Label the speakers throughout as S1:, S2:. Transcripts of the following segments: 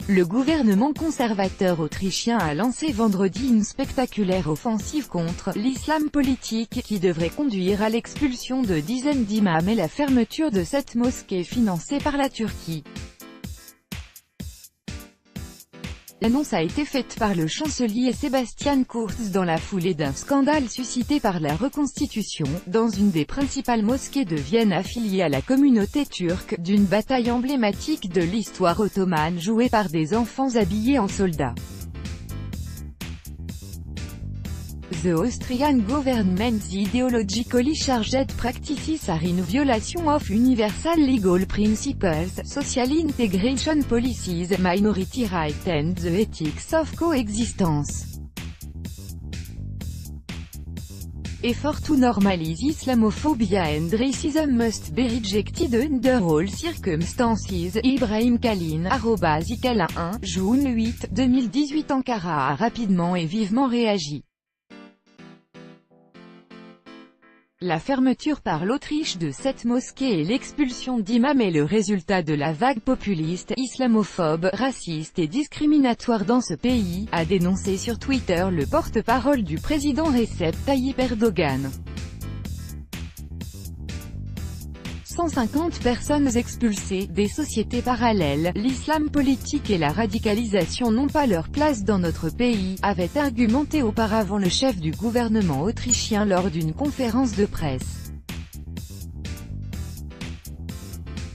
S1: Le gouvernement conservateur autrichien a lancé vendredi une spectaculaire offensive contre l'islam politique, qui devrait conduire à l'expulsion de dizaines d'imams et la fermeture de 7 mosquées financées par la Turquie. L'annonce a été faite par le chancelier Sebastian Kurz dans la foulée d'un scandale suscité par la reconstitution, dans une des principales mosquées de Vienne affiliée à la communauté turque, d'une bataille emblématique de l'histoire ottomane jouée par des enfants habillés en soldats. The Austrian government's ideologically charged practices are in violation of universal legal principles, social integration policies, minority rights and the ethics of coexistence. Effort to normalize Islamophobia and racism must be rejected under all circumstances. Ibrahim Kalin, @Ikalin1, juin 8, 2018. Ankara a rapidement et vivement réagi. La fermeture par l'Autriche de 7 mosquées et l'expulsion d'imams est le résultat de la vague populiste, islamophobe, raciste et discriminatoire dans ce pays, a dénoncé sur Twitter le porte-parole du président Recep Tayyip Erdogan. 150 personnes expulsées, des sociétés parallèles, l'islam politique et la radicalisation n'ont pas leur place dans notre pays, avait argumenté auparavant le chef du gouvernement autrichien lors d'une conférence de presse.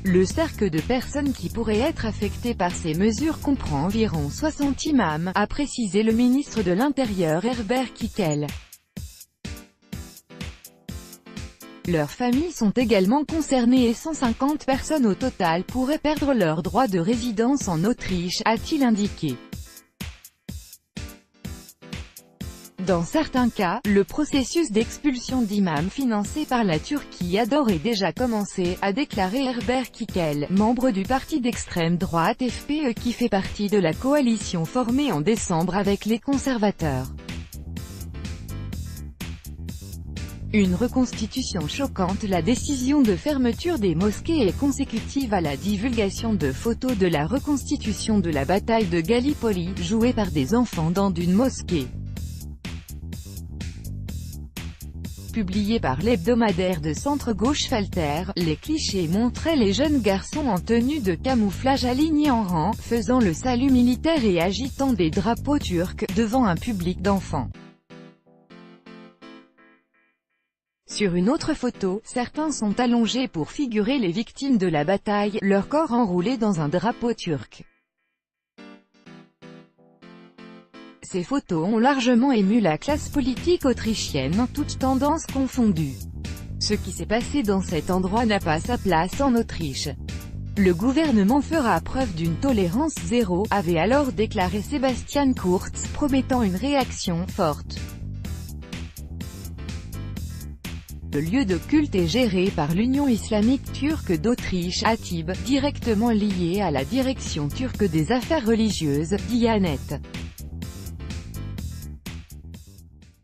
S1: Le cercle de personnes qui pourraient être affectées par ces mesures comprend environ 60 imams, a précisé le ministre de l'Intérieur Herbert Kickel. Leurs familles sont également concernées et 150 personnes au total pourraient perdre leur droit de résidence en Autriche, a-t-il indiqué. Dans certains cas, le processus d'expulsion d'imams financé par la Turquie a d'ores et déjà commencé, a déclaré Herbert Kickel, membre du parti d'extrême droite FPE qui fait partie de la coalition formée en décembre avec les conservateurs. Une reconstitution choquante. La décision de fermeture des mosquées est consécutive à la divulgation de photos de la reconstitution de la bataille de Gallipoli, jouée par des enfants dans une mosquée. Publié par l'hebdomadaire de centre-gauche Falter, les clichés montraient les jeunes garçons en tenue de camouflage alignés en rang, faisant le salut militaire et agitant des drapeaux turcs, devant un public d'enfants. Sur une autre photo, certains sont allongés pour figurer les victimes de la bataille, leur corps enroulé dans un drapeau turc. Ces photos ont largement ému la classe politique autrichienne, toutes tendances confondues. Ce qui s'est passé dans cet endroit n'a pas sa place en Autriche. Le gouvernement fera preuve d'une tolérance zéro, avait alors déclaré Sebastian Kurz, promettant une réaction forte. Le lieu de culte est géré par l'Union islamique turque d'Autriche, ATİB, directement lié à la direction turque des affaires religieuses, Diyanet.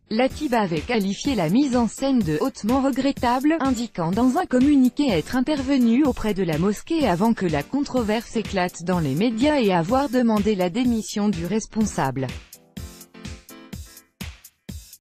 S1: L'ATİB avait qualifié la mise en scène de « hautement regrettable », indiquant dans un communiqué être intervenu auprès de la mosquée avant que la controverse éclate dans les médias et avoir demandé la démission du responsable.